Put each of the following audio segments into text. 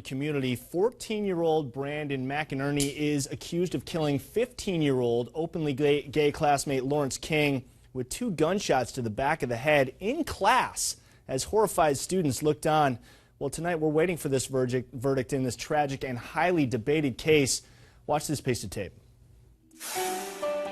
Community, 14-year-old Brandon McInerney is accused of killing 15-year-old openly gay classmate Lawrence King with 2 gunshots to the back of the head in class as horrified students looked on. Well, tonight we're waiting for this verdict in this tragic and highly debated case. Watch this piece of tape.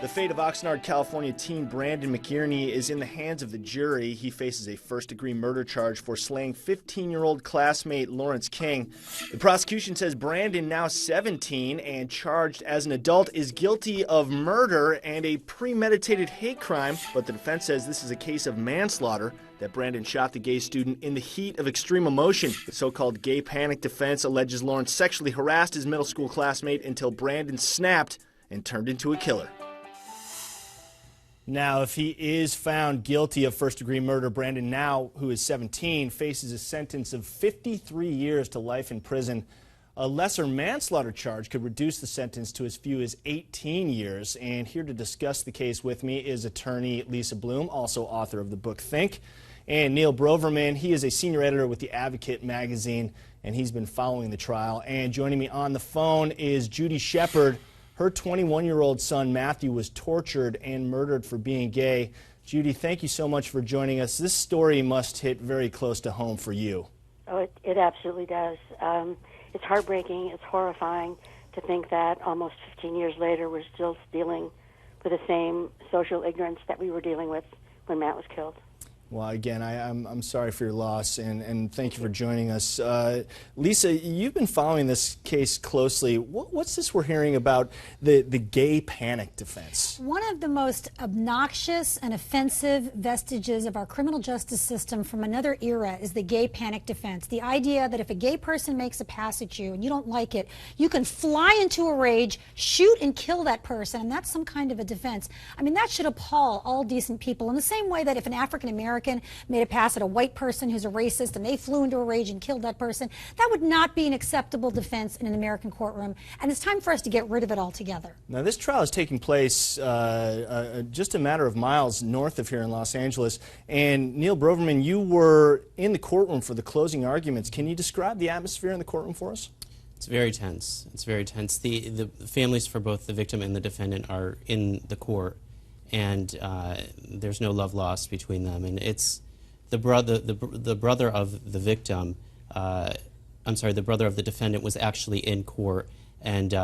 The fate of Oxnard, California teen Brandon McInerney is in the hands of the jury. He faces a first-degree murder charge for slaying 15-year-old classmate Lawrence King. The prosecution says Brandon, now 17 and charged as an adult, is guilty of murder and a premeditated hate crime, but the defense says this is a case of manslaughter, that Brandon shot the gay student in the heat of extreme emotion. The so-called gay panic defense alleges Lawrence sexually harassed his middle school classmate until Brandon snapped and turned into a killer. Now, if he is found guilty of first-degree murder, Brandon, now who is 17, faces a sentence of 53 years to life in prison. A lesser manslaughter charge could reduce the sentence to as few as 18 years. And here to discuss the case with me is attorney Lisa Bloom, also author of the book Think, and Neil Broverman. He is a senior editor with The Advocate magazine, and he's been following the trial. And joining me on the phone is Judy Shepard. Her 21-year-old son, Matthew, was tortured and murdered for being gay. Judy, thank you so much for joining us. This story must hit very close to home for you. Oh, it absolutely does. It's heartbreaking. It's horrifying to think that almost 15 years later we're still dealing with the same social ignorance that we were dealing with when Matt was killed. Well, again, I'm sorry for your loss, and thank you for joining us. Lisa, you've been following this case closely. What's this we're hearing about the gay panic defense? One of the most obnoxious and offensive vestiges of our criminal justice system from another era is the gay panic defense. The idea that if a gay person makes a pass at you and you don't like it, you can fly into a rage, shoot and kill that person, and that's some kind of a defense. I mean, that should appall all decent people in the same way that if an African-American made a pass at a white person who's a racist and they flew into a rage and killed that person, that would not be an acceptable defense in an American courtroom, and it's time for us to get rid of it altogether. Now, this trial is taking place just a matter of miles north of here in Los Angeles, and Neil Broverman, you were in the courtroom for the closing arguments. Can you describe the atmosphere in the courtroom for us? It's very tense. It's very tense. The families for both the victim and the defendant are in the court, and there's no love lost between them. And it's the brother of the victim, the brother of the defendant was actually in court and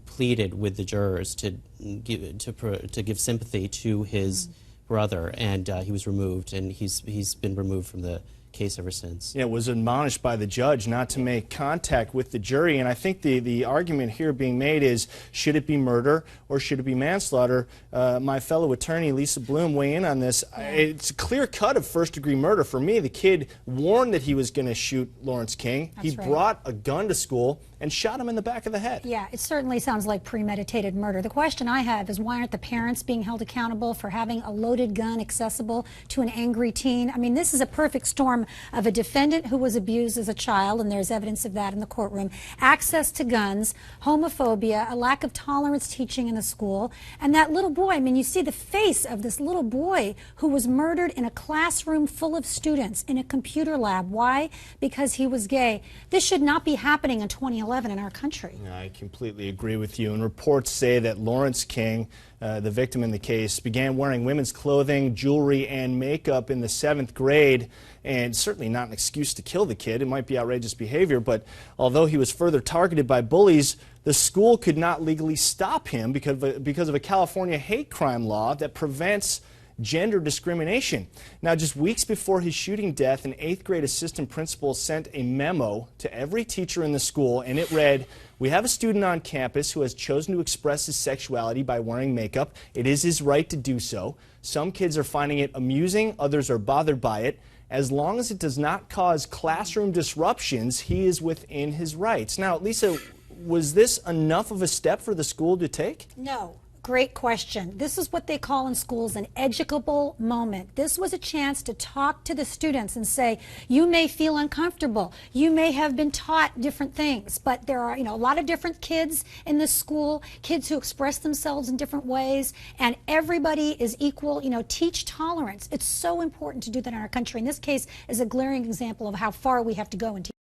pleaded with the jurors to give sympathy to his brother, and he was removed, and he's been removed from the case ever since. Yeah, was admonished by the judge not to make contact with the jury, and I think the argument here being made is, should it be murder or should it be manslaughter? My fellow attorney Lisa Bloom, weigh in on this. It's a clear cut of first-degree murder. For me, the kid warned that he was going to shoot Lawrence King. He brought a gun to school and shot him in the back of the head. Yeah, it certainly sounds like premeditated murder. The question I have is, why aren't the parents being held accountable for having a loaded gun accessible to an angry teen? I mean, this is a perfect storm of a defendant who was abused as a child, and there's evidence of that in the courtroom, access to guns, homophobia, a lack of tolerance teaching in the school, and that little boy. I mean, you see the face of this little boy who was murdered in a classroom full of students in a computer lab. Why? Because he was gay. This should not be happening in 2011 in our country. I completely agree with you. And reports say that Lawrence King, the victim in the case, began wearing women's clothing, jewelry, and makeup in the 7th grade, and certainly not an excuse to kill the kid. It might be outrageous behavior, but although he was further targeted by bullies, the school could not legally stop him because of a California hate crime law that prevents gender discrimination. Now, just weeks before his shooting death, an 8th grade assistant principal sent a memo to every teacher in the school, and it read, "We have a student on campus who has chosen to express his sexuality by wearing makeup. It is his right to do so. Some kids are finding it amusing, others are bothered by it. As long as it does not cause classroom disruptions, he is within his rights." Now, Lisa, was this enough of a step for the school to take? No. Great question. This is what they call in schools an educable moment. This was a chance to talk to the students and say, you may feel uncomfortable. You may have been taught different things, but there are, a lot of different kids in this school, kids who express themselves in different ways, and everybody is equal. Teach tolerance. It's so important to do that in our country. And this case is a glaring example of how far we have to go in